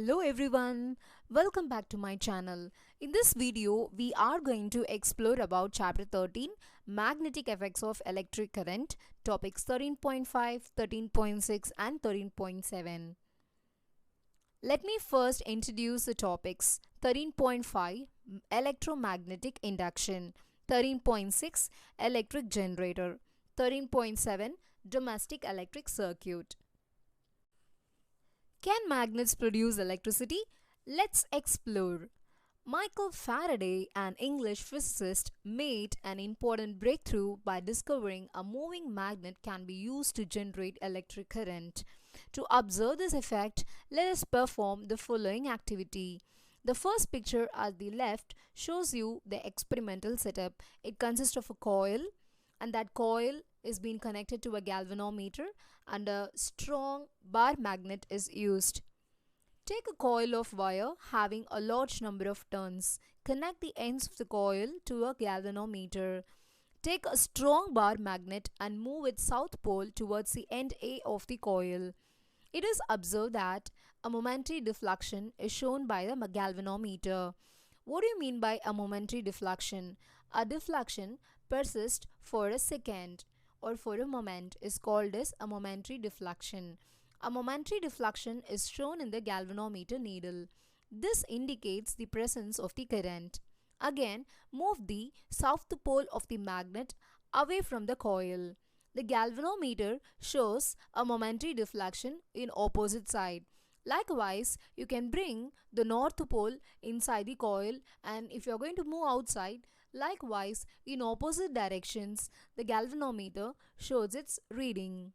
Hello everyone, welcome back to my channel. In this video, we are going to explore about chapter 13, magnetic effects of electric current, topics 13.5, 13.6 and 13.7. Let me first introduce the topics 13.5, electromagnetic induction, 13.6, electric generator, 13.7, domestic electric circuit. Can magnets produce electricity? Let's explore. Michael Faraday, an English physicist, made an important breakthrough by discovering a moving magnet can be used to generate electric current. To observe this effect, let us perform the following activity. The first picture at the left shows you the experimental setup. It consists of a coil, and that coil is being connected to a galvanometer and a strong bar magnet is used. Take a coil of wire having a large number of turns. Connect the ends of the coil to a galvanometer. Take a strong bar magnet and move its south pole towards the end A of the coil. It is observed that a momentary deflection is shown by the galvanometer. What do you mean by a momentary deflection? A deflection persists for a second or for a moment is called as a momentary deflection. A momentary deflection is shown in the galvanometer needle. This indicates the presence of the current. Again, move the south pole of the magnet away from the coil. The galvanometer shows a momentary deflection in opposite side. Likewise, you can bring the north pole inside the coil, and if you are going to move outside, likewise in opposite directions, the galvanometer shows its reading.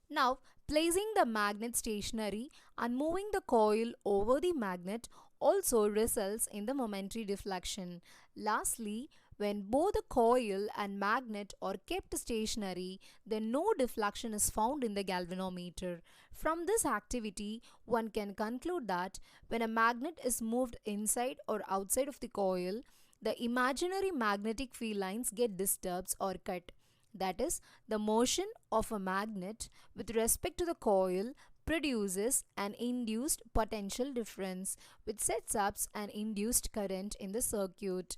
Now, placing the magnet stationary and moving the coil over the magnet also results in the momentary deflection. Lastly, when both the coil and magnet are kept stationary, then no deflection is found in the galvanometer. From this activity, one can conclude that when a magnet is moved inside or outside of the coil, the imaginary magnetic field lines get disturbed or cut. That is, the motion of a magnet with respect to the coil produces an induced potential difference, which sets up an induced current in the circuit.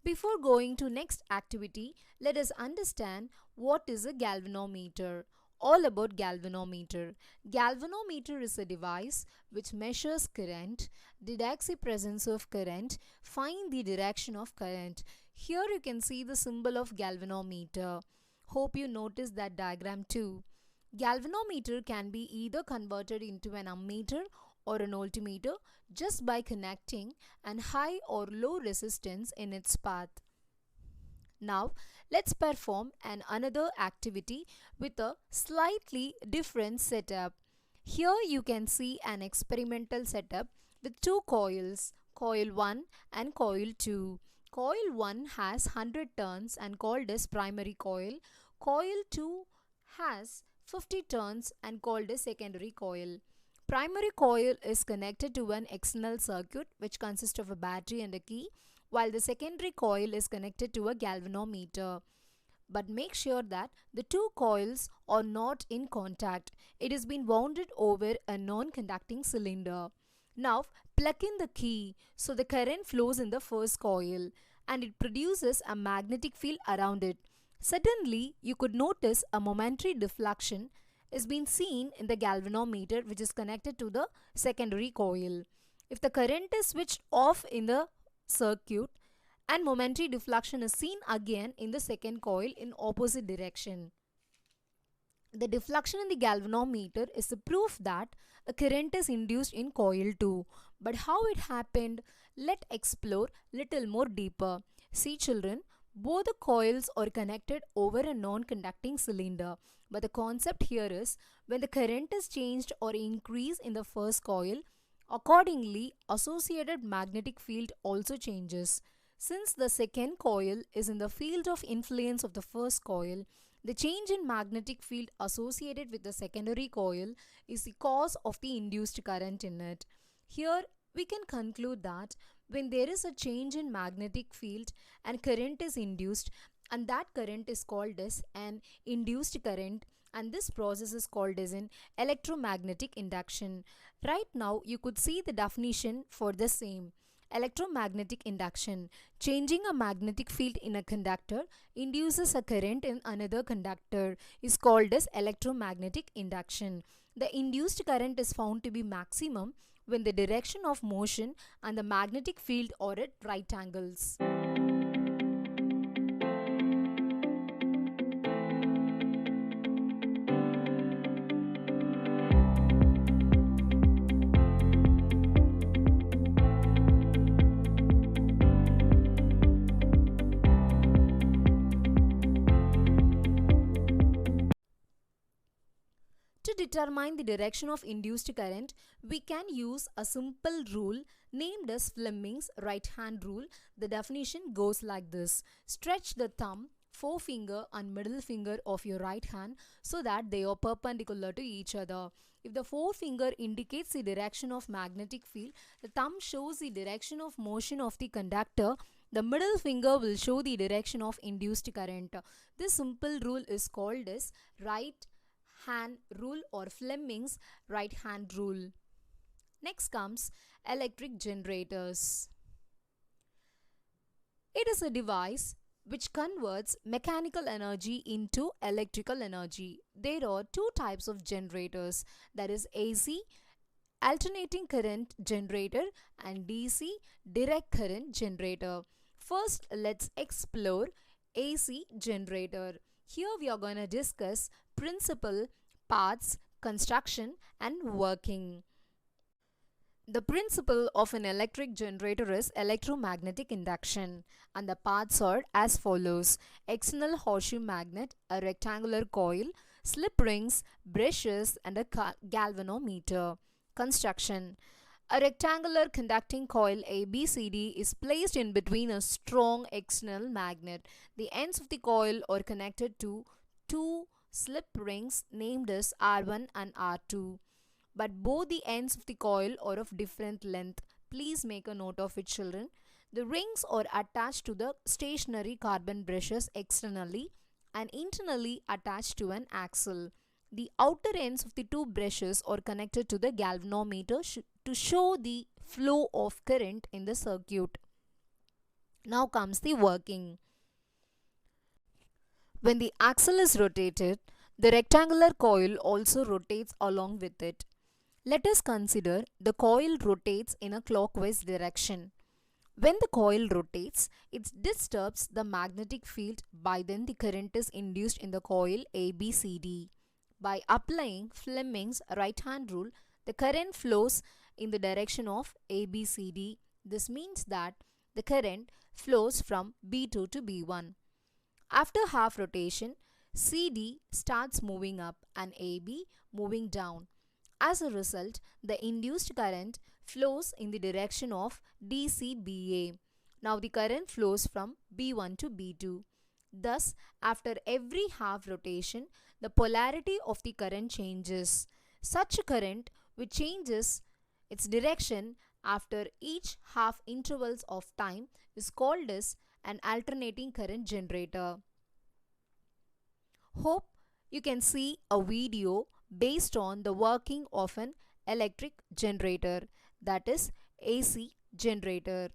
Before going to next activity, let us understand what is a galvanometer. All about galvanometer. Galvanometer is a device which measures current, detects the presence of current, find the direction of current. Here you can see the symbol of galvanometer. Hope you noticed that diagram too. Galvanometer can be either converted into an ammeter or an voltmeter just by connecting an high or low resistance in its path. Now, let's perform another activity with a slightly different setup. Here you can see an experimental setup with two coils, coil 1 and coil 2. Coil 1 has 100 turns and called as primary coil. Coil 2 has 50 turns and called as secondary coil. Primary coil is connected to an external circuit which consists of a battery and a key, while the secondary coil is connected to a galvanometer. But make sure that the two coils are not in contact. It has been wounded over a non-conducting cylinder. Now plug in the key so the current flows in the first coil and it produces a magnetic field around it. Suddenly, you could notice a momentary deflection is being seen in the galvanometer which is connected to the secondary coil. If the current is switched off in the circuit and momentary deflection is seen again in the second coil in opposite direction. The deflection in the galvanometer is a proof that a current is induced in coil 2. But how it happened? Let's explore little more deeper. See children, both the coils are connected over a non-conducting cylinder. But the concept here is when the current is changed or increased in the first coil, accordingly associated magnetic field also changes. Since the second coil is in the field of influence of the first coil, the change in magnetic field associated with the secondary coil is the cause of the induced current in it. Here we can conclude that when there is a change in magnetic field and current is induced, and that current is called as an induced current, and this process is called as an electromagnetic induction. Right now you could see the definition for the same. Electromagnetic induction: changing a magnetic field in a conductor induces a current in another conductor is called as electromagnetic induction. The induced current is found to be maximum when the direction of motion and the magnetic field are at right angles. To determine the direction of induced current, we can use a simple rule named as Fleming's right-hand rule. The definition goes like this: stretch the thumb, forefinger and middle finger of your right hand so that they are perpendicular to each other. If the forefinger indicates the direction of magnetic field, the thumb shows the direction of motion of the conductor, the middle finger will show the direction of induced current. This simple rule is called as right hand rule or Fleming's right hand rule. Next comes electric generators. It is a device which converts mechanical energy into electrical energy. There are two types of generators, that is AC alternating current generator and DC direct current generator. First, let's explore AC generator. Here we are going to discuss principle, parts, construction and working. The principle of an electric generator is electromagnetic induction, and the parts are as follows: external horseshoe magnet, a rectangular coil, slip rings, brushes and a galvanometer. Construction: a rectangular conducting coil ABCD is placed in between a strong external magnet. The ends of the coil are connected to two slip rings named as R1 and R2. But both the ends of the coil are of different length. Please make a note of it, children. The rings are attached to the stationary carbon brushes externally and internally attached to an axle. The outer ends of the two brushes are connected to the galvanometer to show the flow of current in the circuit. Now comes the working. When the axle is rotated, the rectangular coil also rotates along with it. Let us consider the coil rotates in a clockwise direction. When the coil rotates, it disturbs the magnetic field. By then the current is induced in the coil ABCD. By applying Fleming's right-hand rule, the current flows in the direction of ABCD. This means that the current flows from B2 to B1. After half rotation, CD starts moving up and AB moving down. As a result, the induced current flows in the direction of DCBA. Now the current flows from B1 to B2. Thus, after every half rotation, the polarity of the current changes. Such a current which changes its direction after each half intervals of time is called as an alternating current generator. Hope you can see a video based on the working of an electric generator, that is AC generator.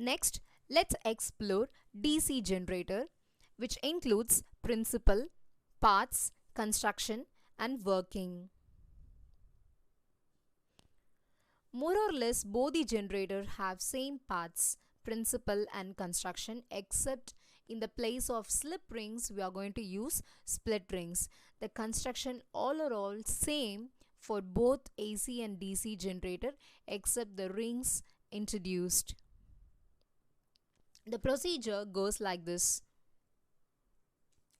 Next, let's explore DC generator, which includes principle, parts, construction and working. More or less both the generator have same parts, principle and construction, except in the place of slip rings we are going to use split rings. The construction all are all same for both AC and DC generator except the rings introduced. The procedure goes like this.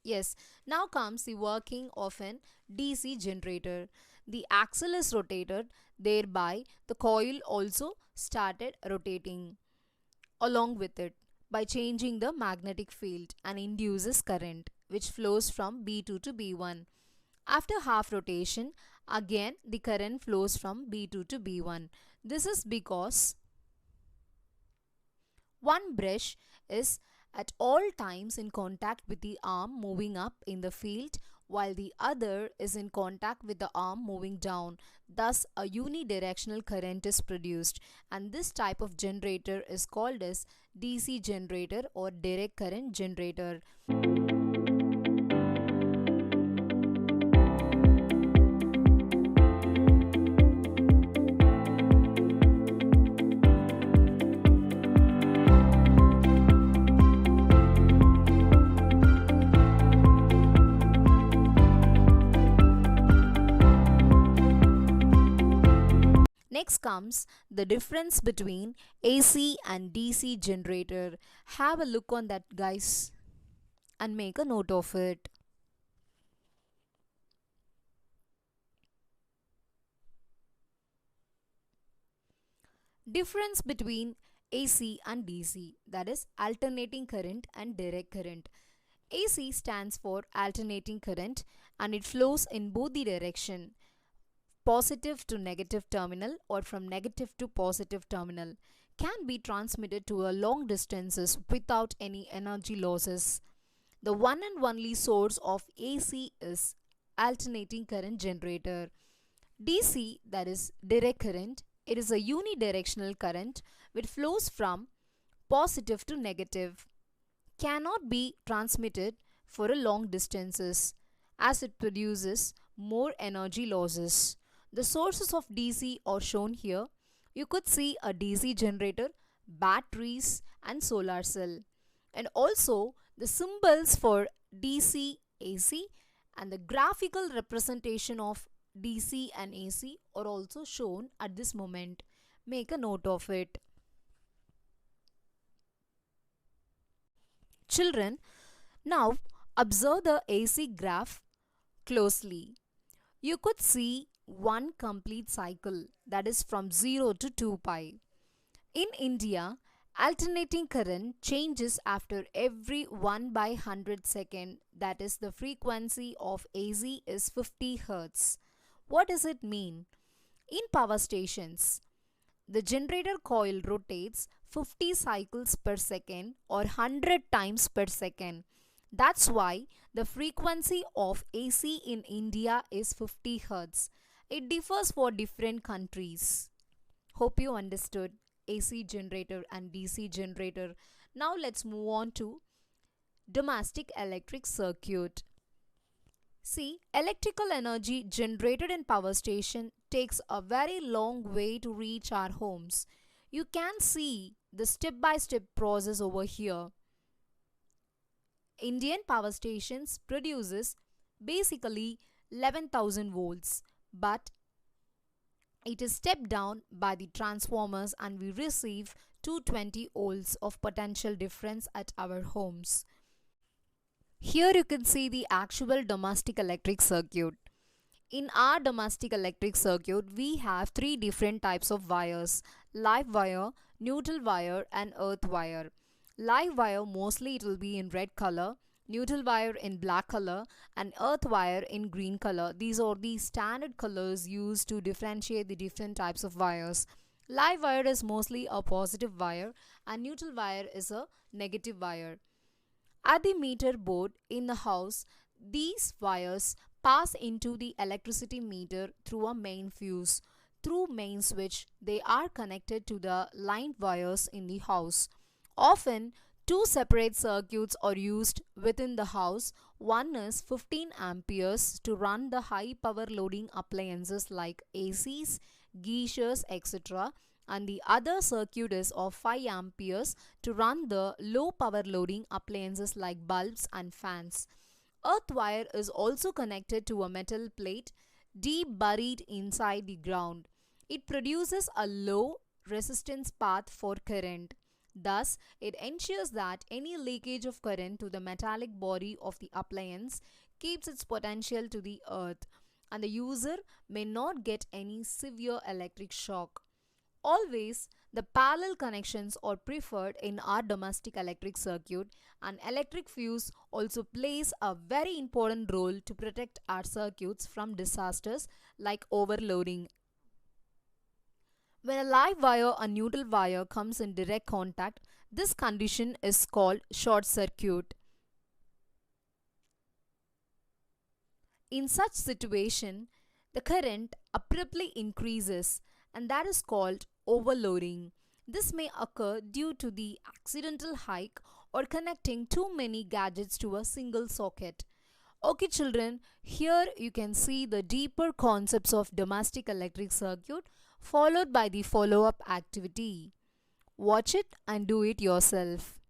Yes, now comes the working of an DC generator. The axle is rotated, thereby the coil also started rotating along with it by changing the magnetic field and induces current which flows from B2 to B1. After half rotation, again the current flows from B2 to B1. This is because one brush is at all times in contact with the arm moving up in the field while the other is in contact with the arm moving down. Thus, a unidirectional current is produced, and this type of generator is called as DC generator or direct current generator. Next comes the difference between AC and DC generator. Have a look on that, guys, and make a note of it. Difference between AC and DC, that is alternating current and direct current. AC stands for alternating current and it flows in both the direction, positive to negative terminal or from negative to positive terminal, can be transmitted to a long distances without any energy losses. The one and only source of AC is alternating current generator. DC, that is direct current, it is a unidirectional current which flows from positive to negative, cannot be transmitted for a long distances as it produces more energy losses. The sources of DC are shown here. You could see a DC generator, batteries and solar cell. And also the symbols for DC, AC and the graphical representation of DC and AC are also shown at this moment. Make a note of it. Children, now observe the AC graph closely. You could see one complete cycle, that is from 0 to 2 pi. In India, alternating current changes after every 1 by 100 second, that is the frequency of AC is 50 Hz. What does it mean? In power stations, the generator coil rotates 50 cycles per second or 100 times per second. That's why the frequency of AC in India is 50 Hz. It differs for different countries. Hope you understood AC generator and DC generator. Now let's move on to domestic electric circuit. See, electrical energy generated in power station takes a very long way to reach our homes. You can see the step-by-step process over here. Indian power stations produces basically 11,000 volts, but it is stepped down by the transformers and we receive 220 volts of potential difference at our homes. Here you can see the actual domestic electric circuit. In our domestic electric circuit, we have three different types of wires: live wire, neutral wire and earth wire. Live wire, mostly it will be in red color, neutral wire in black color and earth wire in green color. These are the standard colors used to differentiate the different types of wires. Live wire is mostly a positive wire and neutral wire is a negative wire. At the meter board in the house, these wires pass into the electricity meter through a main fuse. Through main switch, they are connected to the line wires in the house. Often, two separate circuits are used within the house. One is 15 amperes to run the high power loading appliances like ACs, geishas, etc. And the other circuit is of 5 amperes to run the low power loading appliances like bulbs and fans. Earth wire is also connected to a metal plate deep buried inside the ground. It produces a low resistance path for current. Thus, it ensures that any leakage of current to the metallic body of the appliance keeps its potential to the earth, and the user may not get any severe electric shock. Always, the parallel connections are preferred in our domestic electric circuit, and electric fuse also plays a very important role to protect our circuits from disasters like overloading. When a live wire or neutral wire comes in direct contact, this condition is called short circuit. In such situation, the current abruptly increases, and that is called overloading. This may occur due to the accidental hike or connecting too many gadgets to a single socket. Okay children, here you can see the deeper concepts of domestic electric circuit followed by the follow-up activity. Watch it and do it yourself.